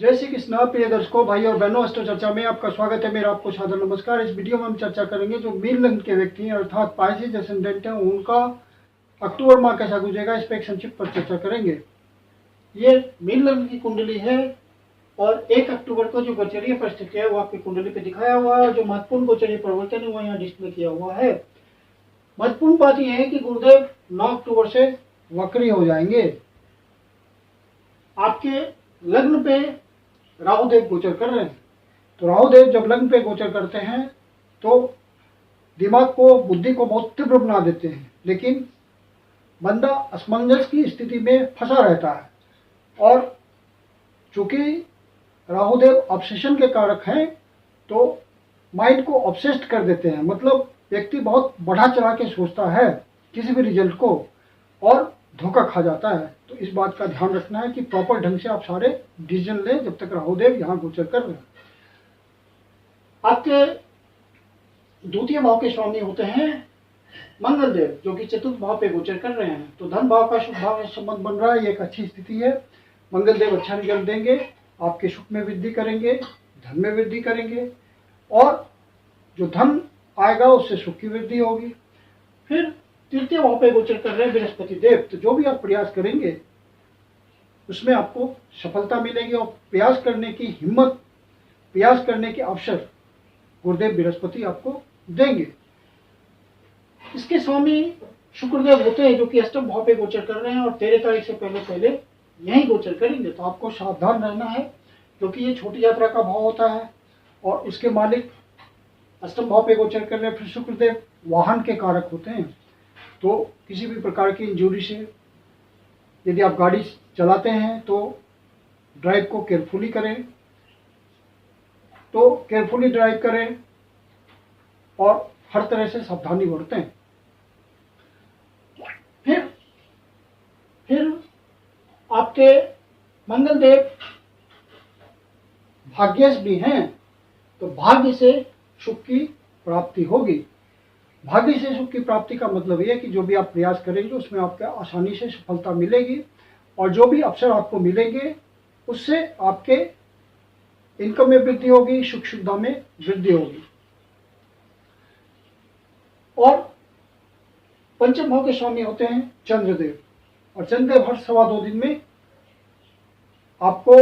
जय श्री कृष्णा प्रिय दर्शकों, भाई और बहनों, अष्टो चर्चा में आपका स्वागत है। मेरा आपको सादर नमस्कार। इस वीडियो में हम चर्चा करेंगे जो मीन लग्न के व्यक्ति हैं अर्थात पाइसेस एसेंडेंट हैं उनका अक्टूबर माह कैसा गुजरेगा, इस पर एक संक्षिप्त पर चर्चा करेंगे। ये मीन लग्न की कुंडली है और 1 अक्टूबर को जो गोचरीय परिस्थिति है वो आपकी कुंडली पे दिखाया हुआ है और जो महत्वपूर्ण गोचरीय परिवर्तन है वो यहाँ डिस्प्ले किया हुआ है। महत्वपूर्ण बात यह है कि गुरुदेव 9 अक्टूबर से वक्री हो जाएंगे। आपके लग्न पे राहुदेव गोचर कर रहे हैं। तो राहुदेव जब लग्न पे गोचर करते हैं तो दिमाग को, बुद्धि को बहुत तीव्र बना देते हैं, लेकिन बंदा असमंजस की स्थिति में फंसा रहता है। और चूंकि राहुदेव ऑब्सेशन के कारक हैं तो माइंड को ऑब्सेस्ड कर देते हैं। मतलब व्यक्ति बहुत बढ़ा चढ़ा के सोचता है किसी भी रिजल्ट को और धोखा खा जाता है। तो इस बात का ध्यान रखना है कि प्रॉपर ढंग से आप सारे डिसीजन लें जब तक राहुदेव यहाँ गोचर कर रहे हैं। आपके द्वितीय भाव के स्वामी होते हैं मंगल देव, जो कि चतुर्थ भाव पे गोचर कर रहे हैं। तो धन भाव का शुभ भाव में संबंध बन रहा है, ये एक अच्छी स्थिति है। मंगल देव अच्छा रिजल्ट देंगे, आपके सुख में वृद्धि करेंगे, धन में वृद्धि करेंगे और जो धन आएगा उससे सुख की वृद्धि होगी। फिर तृतीय भाव पे गोचर कर रहे हैं बृहस्पति देव। तो जो भी आप प्रयास करेंगे उसमें आपको सफलता मिलेगी और प्रयास करने की हिम्मत, प्रयास करने के अवसर गुरुदेव बृहस्पति आपको देंगे। इसके स्वामी शुक्रदेव होते हैं जो कि अष्टम भाव पे गोचर कर रहे हैं और 13 तारीख से पहले यहीं गोचर करेंगे। तो आपको सावधान रहना है क्योंकि ये छोटी यात्रा का भाव होता है और उसके मालिक अष्टम भाव पे गोचर कर रहे हैं। फिर शुक्रदेव वाहन के कारक होते हैं, तो किसी भी प्रकार की इंजरी से, यदि आप गाड़ी चलाते हैं तो ड्राइव को केयरफुली करें, तो केयरफुली ड्राइव करें और हर तरह से सावधानी बरतें। फिर आपके मंगल देव भाग्यश भी हैं, तो भाग्य से सुख की प्राप्ति होगी। भाग्य से सुख की प्राप्ति का मतलब यह है कि जो भी आप प्रयास करेंगे उसमें आपको आसानी से सफलता मिलेगी और जो भी अवसर आपको मिलेंगे उससे आपके इनकम में वृद्धि होगी, सुख सुविधा में वृद्धि होगी। और पंचम भाव के स्वामी होते हैं चंद्रदेव और चंद्रदेव हर 2.25 दिन में आपको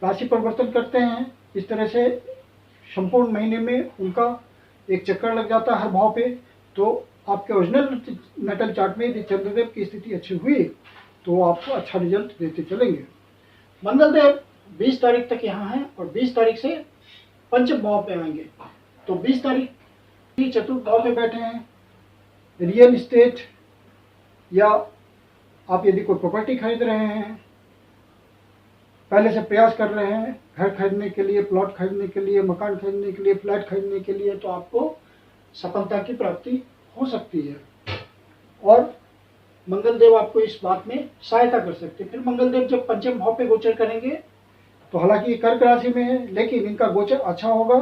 राशि परिवर्तन करते हैं। इस तरह से संपूर्ण महीने में उनका एक चक्कर लग जाता है हर भाव पे। तो आपके ओरिजिनल नेटल चार्ट में यदि चंद्रदेव की स्थिति अच्छी हुई तो आपको अच्छा रिजल्ट देते चलेंगे। मंगल देव 20 तारीख तक यहाँ हैं और 20 तारीख से पंचम भाव पे आएंगे। तो 20 तारीख ही चतुर्थ भाव पे बैठे हैं। रियल इस्टेट या आप यदि कोई प्रॉपर्टी खरीद रहे हैं, पहले से प्रयास कर रहे हैं घर खरीदने के लिए, प्लॉट खरीदने के लिए, मकान खरीदने के लिए, फ्लैट खरीदने के लिए, तो आपको सफलता की प्राप्ति हो सकती है और मंगल देव आपको इस बात में सहायता कर सकते हैं। फिर मंगल देव जब पंचम भाव पे गोचर करेंगे तो हालांकि ये कर्क राशि में है लेकिन इनका गोचर अच्छा होगा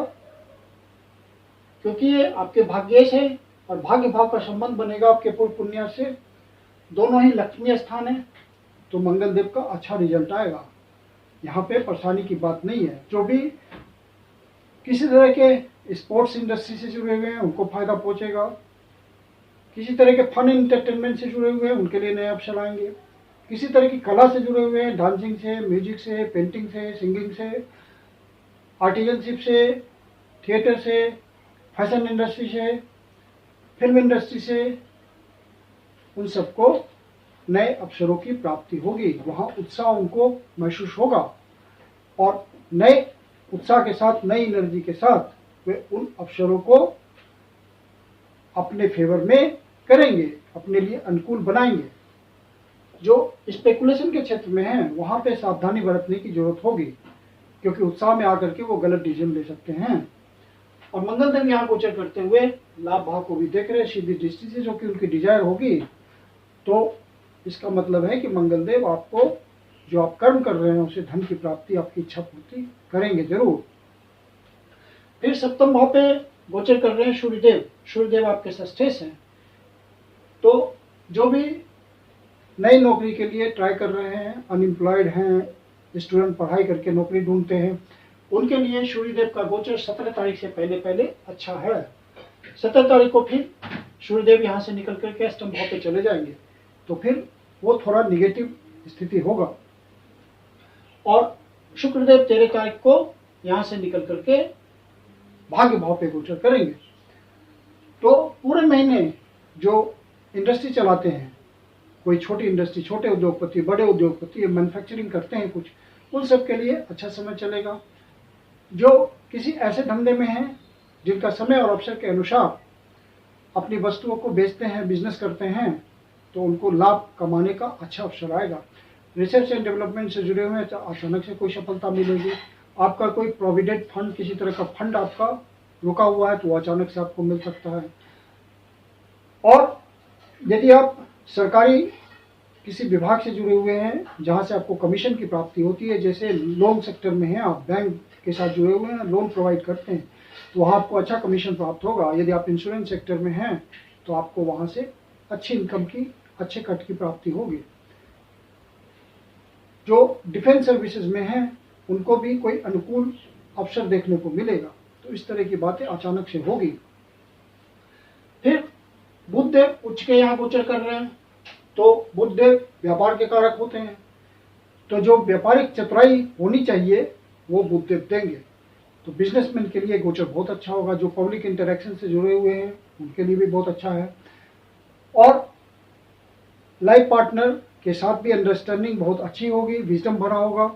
क्योंकि ये आपके भाग्येश है और भाग्य भाव का संबंध बनेगा आपके पूर्व पुण्य से। दोनों ही लक्ष्मी स्थान है तो मंगल देव का अच्छा रिजल्ट आएगा। यहाँ पे परेशानी की बात नहीं है। जो भी किसी तरह के स्पोर्ट्स इंडस्ट्री से जुड़े हुए हैं उनको फायदा पहुंचेगा। किसी तरह के फन एंटरटेनमेंट से जुड़े हुए हैं उनके लिए नए अवसर आएंगे। किसी तरह की कला से जुड़े हुए हैं, डांसिंग से, म्यूजिक से, पेंटिंग से, सिंगिंग से, आर्टिजनशिप से, थिएटर से, फैशन इंडस्ट्री से, फिल्म इंडस्ट्री से, उन सबको नए अवसरों की प्राप्ति होगी। वहाँ उत्साह उनको महसूस होगा और नए उत्साह के साथ, नई एनर्जी के साथ वे उन अवसरों को अपने फेवर में करेंगे, अपने लिए अनुकूल बनाएंगे। जो स्पेकुलेशन के क्षेत्र में हैं वहाँ पे सावधानी बरतने की जरूरत होगी क्योंकि उत्साह में आकर के वो गलत डिसीजन ले सकते हैं। और मंगल देव यहाँ गोचर करते हुए लाभ भाव को भी देख रहे हैं सीधी दृष्टि से, जो कि उनकी डिजायर होगी। तो इसका मतलब है कि मंगल देव आपको जो आप कर्म कर रहे हैं उसे धन की प्राप्ति, आपकी इच्छा पूर्ति करेंगे जरूर। फिर सप्तम भाव पे गोचर कर रहे हैं सूर्यदेव। सूर्यदेव आपके षष्ठेश हैं। तो जो भी नई नौकरी के लिए ट्राई कर रहे हैं, अनएम्प्लॉयड हैं स्टूडेंट पढ़ाई करके नौकरी ढूंढते हैं, उनके लिए सूर्यदेव का गोचर 17 तारीख से पहले पहले अच्छा है। 17 तारीख को फिर सूर्यदेव यहाँ से निकल करके अष्टम भाव पे चले जाएंगे, तो फिर वो थोड़ा निगेटिव स्थिति होगा। और शुक्रदेव 13 तारीख को यहाँ से निकल करके भाग्य भाव पे गोचर करेंगे। तो पूरे महीने जो इंडस्ट्री चलाते हैं, कोई छोटी इंडस्ट्री, छोटे उद्योगपति, बड़े उद्योगपति, मैन्युफैक्चरिंग करते हैं कुछ, उन सब के लिए अच्छा समय चलेगा। जो किसी ऐसे धंधे में हैं जिनका समय और अवसर के अनुसार अपनी वस्तुओं को बेचते हैं, बिजनेस करते हैं, तो उनको लाभ कमाने का अच्छा अवसर आएगा। रिसर्च एंड डेवलपमेंट से जुड़े हुए हैं तो अचानक से कोई सफलता मिलेगी। आपका कोई प्रोविडेंट फंड, किसी तरह का फंड आपका रुका हुआ है तो वो अचानक से आपको मिल सकता है। और यदि आप सरकारी किसी विभाग से जुड़े हुए हैं जहां से आपको कमीशन की प्राप्ति होती है, जैसे लोन सेक्टर में है, आप बैंक के साथ जुड़े हुए हैं, लोन प्रोवाइड करते हैं, तो वहाँ आपको अच्छा कमीशन प्राप्त होगा। यदि आप इंश्योरेंस सेक्टर में हैं तो आपको वहाँ से अच्छी इनकम की, अच्छे कट की प्राप्ति होगी। जो डिफेंस सर्विसेज में हैं उनको भी कोई अनुकूल अवसर देखने को मिलेगा। तो इस तरह की बातें अचानक से होगी। फिर बुधदेव उच्च के यहाँ गोचर कर रहे हैं, तो बुधदेव व्यापार के कारक होते हैं, तो जो व्यापारिक चतुराई होनी चाहिए वो बुधदेव देंगे। तो बिजनेसमैन के लिए गोचर बहुत अच्छा होगा। जो पब्लिक इंटरेक्शन से जुड़े हुए हैं उनके लिए भी बहुत अच्छा है। और लाइफ पार्टनर के साथ भी अंडरस्टैंडिंग बहुत अच्छी होगी, विजडम भरा होगा।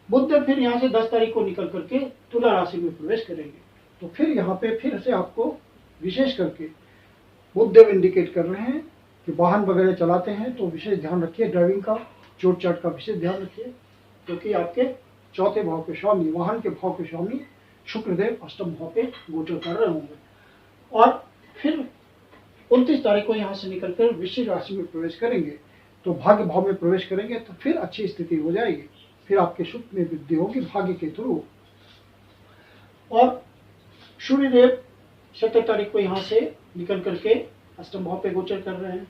बुधदेव फिर यहाँ से 10 तारीख को निकल करके तुला राशि में प्रवेश करेंगे। तो फिर यहाँ पे फिर से आपको विशेष करके बुधदेव इंडिकेट कर रहे हैं कि वाहन वगैरह चलाते हैं तो विशेष ध्यान रखिए, ड्राइविंग का, चोट चाट का विशेष ध्यान रखिए, क्योंकि आपके चौथे भाव के स्वामी, वाहन के भाव के स्वामी शुक्रदेव अष्टम भाव पे गोचर कर रहे होंगे। और फिर 29 तारीख को यहाँ से निकलकर वृश्चिक राशि में प्रवेश करेंगे, तो भाग्य भाव में प्रवेश करेंगे, तो फिर अच्छी स्थिति हो जाएगी। फिर आपके सुख में वृद्धि होगी भाग्य के थ्रू। और सूर्यदेव 17 तारीख को यहाँ से निकल करके अष्टम भाव पे गोचर कर रहे हैं,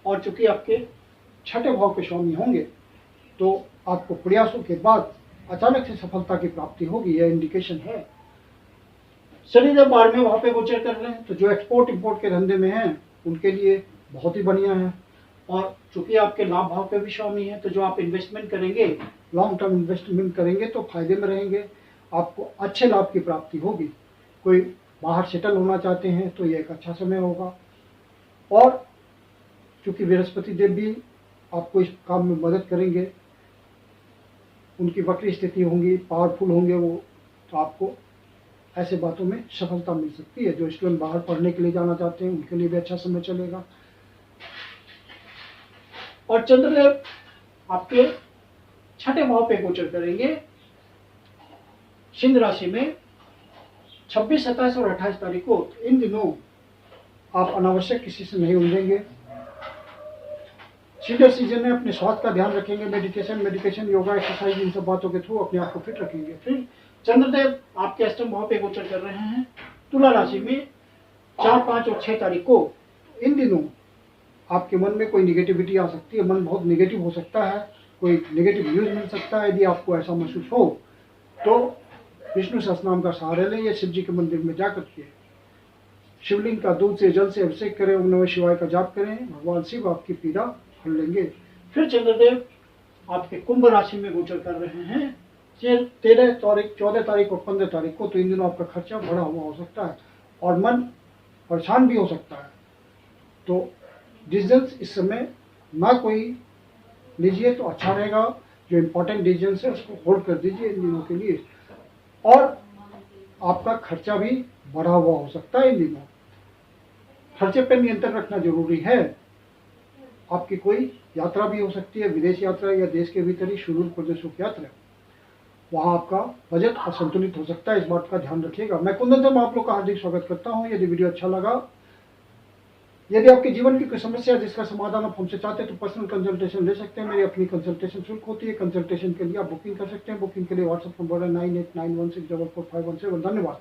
और चूंकि आपके छठे भाव के स्वामी होंगे तो आपको प्रयासों के बाद अचानक से सफलता की प्राप्ति होगी, यह इंडिकेशन है। शनिदेव 12वें भाव पे गोचर कर रहे हैं, तो जो एक्सपोर्ट इंपोर्ट के धंधे में हैं उनके लिए बहुत ही बढ़िया है। और चूंकि आपके लाभ भाव पे भी स्वामी है, तो जो आप इन्वेस्टमेंट करेंगे, लॉन्ग टर्म इन्वेस्टमेंट करेंगे तो फायदे में रहेंगे, आपको अच्छे लाभ की प्राप्ति होगी। कोई बाहर सेटल होना चाहते हैं तो ये एक अच्छा समय होगा। और चूंकि बृहस्पति देव भी आपको इस काम में मदद करेंगे, उनकी वक्री स्थिति होंगी, पावरफुल होंगे वो, तो आपको ऐसे बातों में सफलता मिल सकती है। जो स्टूडेंट बाहर पढ़ने के लिए जाना चाहते हैं उनके लिए भी अच्छा समय चलेगा। और चंद्रदेव आपके छठे भाव पे गोचर करेंगे सिंह राशि में 26, 27 और 28 तारीख को। इन दिनों आप अनावश्यक किसी से नहीं उलझेंगे। सीनियर सीजन में अपने स्वास्थ्य का ध्यान रखेंगे, मेडिकेशन, योगा, एक्सरसाइज, इन सब बातों के थ्रू अपने आप को फिट रखेंगे। फिर चंद्रदेव आपके अष्टम भाव पे गोचर कर रहे हैं तुला राशि में 4, 5 और 6 तारीख को। इन दिनों आपके मन में कोई निगेटिविटी आ सकती है, मन बहुत निगेटिव हो सकता है, कोई निगेटिव न्यूज मिल सकता है। यदि आपको ऐसा महसूस हो तो विष्णु सहस्त्रनाम का सहारा लें, शिव जी के मंदिर में जाकर के शिवलिंग का दूध से, जल से अभिषेक करें, ओम नमः शिवाय का जाप करें, भगवान शिव आपकी पीड़ा हर लेंगे। फिर चंद्रदेव आपके कुंभ राशि में गोचर कर रहे हैं 13 तारीख, 14 तारीख और 15 तारीख को। तो इन दिनों आपका खर्चा बढ़ा हुआ हो सकता है और मन परेशान भी हो सकता है। तो डिसीजंस इस समय ना कोई लीजिए तो अच्छा रहेगा। जो इम्पोर्टेंट डिसीजंस है उसको होल्ड कर दीजिए इन दिनों के लिए। और आपका खर्चा भी बढ़ा हुआ हो सकता है इन दिनों, खर्चे पर नियंत्रण रखना जरूरी है। आपकी कोई यात्रा भी हो सकती है, विदेश यात्रा या देश के भीतर ही सुदूर प्रदेशों की यात्रा, वहाँ आपका बजट असंतुलित हो सकता है, इस बात का ध्यान रखिएगा। मैं कुंदन सिंह आप लोग का हार्दिक स्वागत करता हूँ। यदि वीडियो अच्छा लगा, यदि आपके जीवन की कोई समस्या है जिसका समाधान आप हमसे चाहते हैं तो पर्सनल कंसल्टेशन ले सकते हैं। मेरी अपनी कंसल्टेशन शुल्क होती है। कंसल्टेशन के लिए आप बुकिंग कर सकते हैं। बुकिंग के लिए व्हाट्सएप नंबर है 9891644517। धन्यवाद।